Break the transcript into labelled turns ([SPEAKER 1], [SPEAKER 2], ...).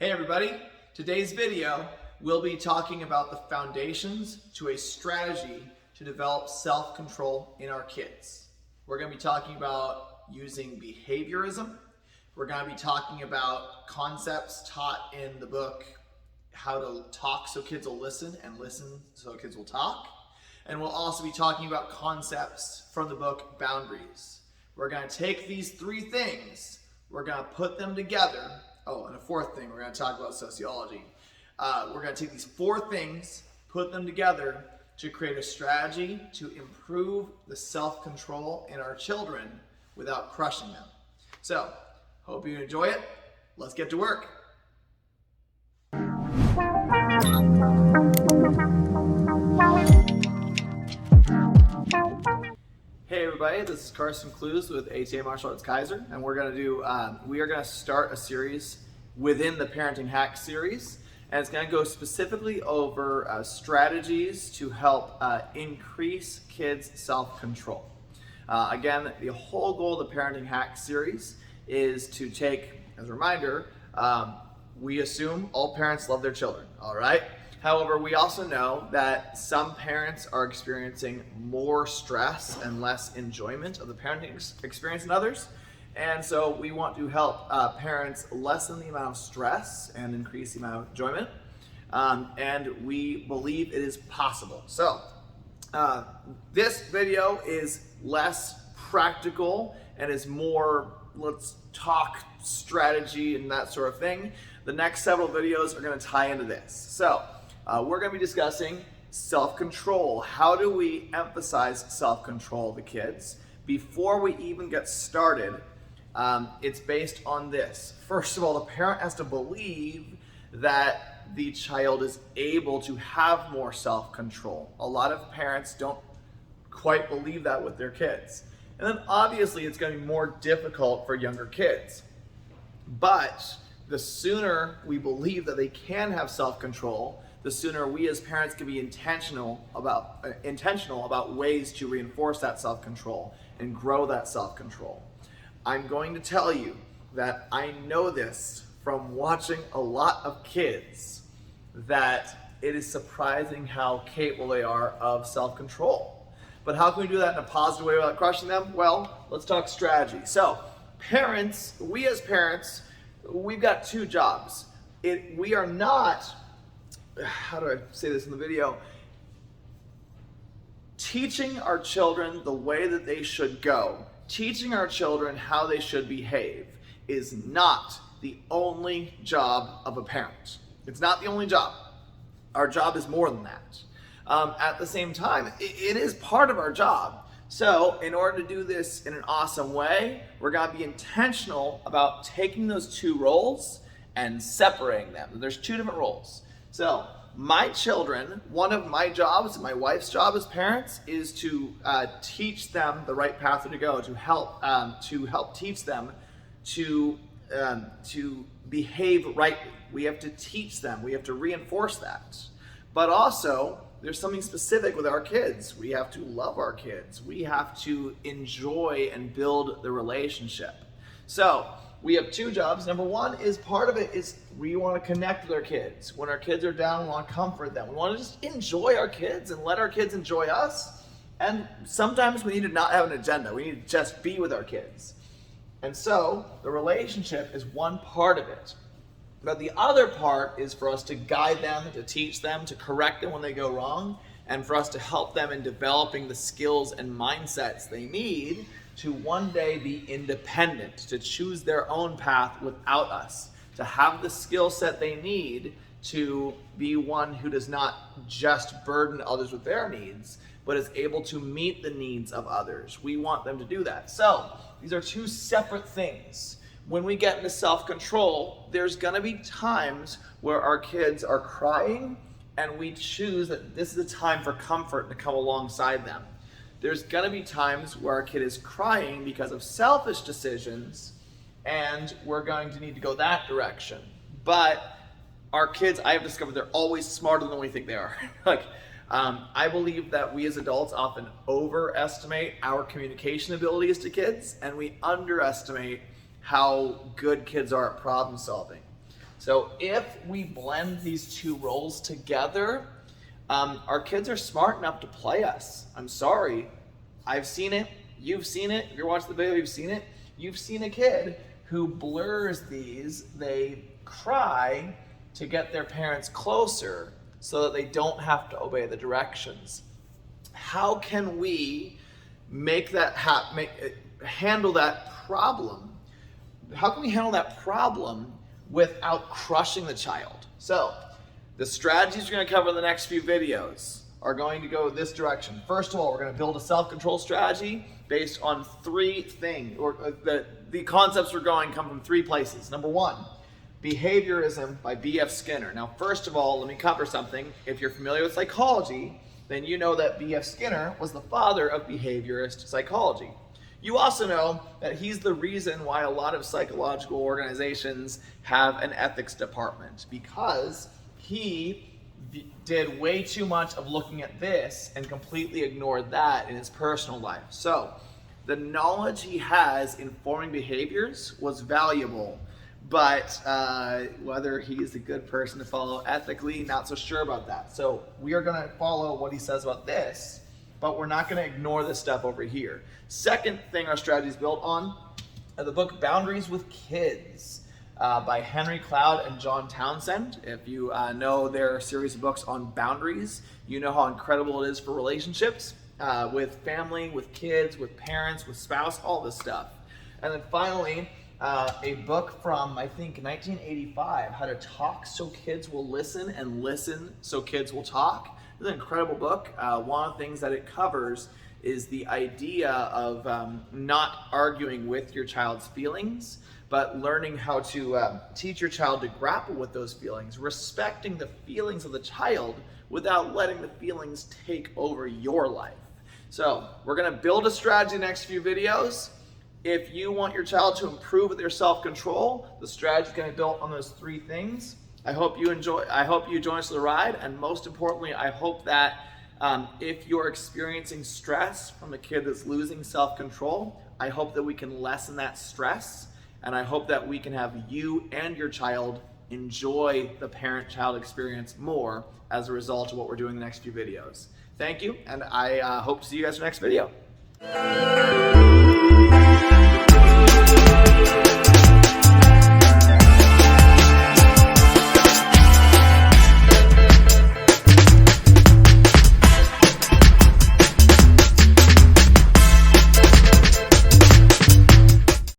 [SPEAKER 1] Hey everybody, today's video we'll be talking about the foundations to a strategy to develop self-control in our kids. We're going to be talking about using behaviorism. We're going to be talking about concepts taught in the book How to Talk So Kids Will Listen and Listen So Kids Will Talk. And we'll also be talking about concepts from the book Boundaries. We're going to take these three things, we're going to put them together. Oh, and a fourth thing, we're going to talk about sociology. We're going to take these four things, put them together to create a strategy to improve the self-control in our children without crushing them. So, hope you enjoy it. Let's get to work. Hey everybody, this is Carson Clues with ATA Martial Arts Kaiser, and we are going to start a series within the Parenting Hacks series, and it's going to go specifically over strategies to help increase kids' self-control. Again, the whole goal of the Parenting Hacks series is to take, as a reminder, we assume all parents love their children, all right? However, we also know that some parents are experiencing more stress and less enjoyment of the parenting experience than others. And so we want to help parents lessen the amount of stress and increase the amount of enjoyment. And we believe it is possible. So this video is less practical and is more, let's talk strategy and that sort of thing. The next several videos are going to tie into this. So we're going to be discussing self-control. How do we emphasize self-control of the kids? Before we even get started, it's based on this. First of all, the parent has to believe that the child is able to have more self-control. A lot of parents don't quite believe that with their kids. And then obviously it's going to be more difficult for younger kids. But the sooner we believe that they can have self-control, the sooner we as parents can be intentional about ways to reinforce that self-control and grow that self-control. I'm going to tell you that I know this from watching a lot of kids, that it is surprising how capable they are of self-control. But how can we do that in a positive way without crushing them? Well, let's talk strategy. So parents, we as parents, we've got two jobs. We are not, how do I say this in the video? Teaching our children the way that they should go, teaching our children how they should behave is not the only job of a parent. It's not the only job. Our job is more than that. At the same time, it is part of our job. So in order to do this in an awesome way, we're going to be intentional about taking those two roles and separating them. There's two different roles. So my children, one of my jobs, my wife's job as parents, is to teach them the right path to go, to help teach them to behave rightly. We have to teach them. We have to reinforce that. But also, there's something specific with our kids. We have to love our kids. We have to enjoy and build the relationship. So we have two jobs. Number one is part of it is we want to connect with our kids. When our kids are down, we want to comfort them. We want to just enjoy our kids and let our kids enjoy us. And sometimes we need to not have an agenda. We need to just be with our kids. And so the relationship is one part of it. But the other part is for us to guide them, to teach them, to correct them when they go wrong, and for us to help them in developing the skills and mindsets they need to one day be independent, to choose their own path without us, to have the skill set they need to be one who does not just burden others with their needs, but is able to meet the needs of others. We want them to do that. So these are two separate things. When we get into self-control, there's going to be times where our kids are crying and we choose that this is a time for comfort to come alongside them. There's going to be times where our kid is crying because of selfish decisions and we're going to need to go that direction. But our kids, I have discovered, they're always smarter than we think they are. I believe that we as adults often overestimate our communication abilities to kids and we underestimate how good kids are at problem solving. So if we blend these two roles together, our kids are smart enough to play us. I'm sorry. I've seen it. You've seen it. If you're watching the video, you've seen it. You've seen a kid who blurs these. They cry to get their parents closer so that they don't have to obey the directions. How can we make that handle that problem? How can we handle that problem without crushing the child? So the strategies we're going to cover in the next few videos are going to go this direction. First of all, we're going to build a self-control strategy based on three things, or the concepts we're going come from three places. Number one, Behaviorism by B.F. Skinner. Now, first of all, let me cover something. If you're familiar with psychology, then you know that B.F. Skinner was the father of behaviorist psychology. You also know that he's the reason why a lot of psychological organizations have an ethics department, because he did way too much of looking at this and completely ignored that in his personal life. So the knowledge he has in forming behaviors was valuable, but whether he's a good person to follow ethically, not so sure about that. So we are going to follow what he says about this, but we're not going to ignore this stuff over here. Second thing our strategy is built on, the book Boundaries with Kids by Henry Cloud and John Townsend. If you know their series of books on boundaries, you know how incredible it is for relationships with family, with kids, with parents, with spouse, all this stuff. And then finally, a book from, I think, 1985, How to Talk So Kids Will Listen and Listen So Kids Will Talk. It's an incredible book. One of the things that it covers is the idea of not arguing with your child's feelings, but learning how to teach your child to grapple with those feelings, respecting the feelings of the child without letting the feelings take over your life. So we're going to build a strategy in the next few videos. If you want your child to improve with their self-control, the strategy is going to be built on those three things. I hope you join us for the ride, and most importantly, I hope that if you're experiencing stress from a kid that's losing self-control, I hope that we can lessen that stress, and I hope that we can have you and your child enjoy the parent-child experience more as a result of what we're doing in the next few videos. Thank you, and I hope to see you guys in the next video.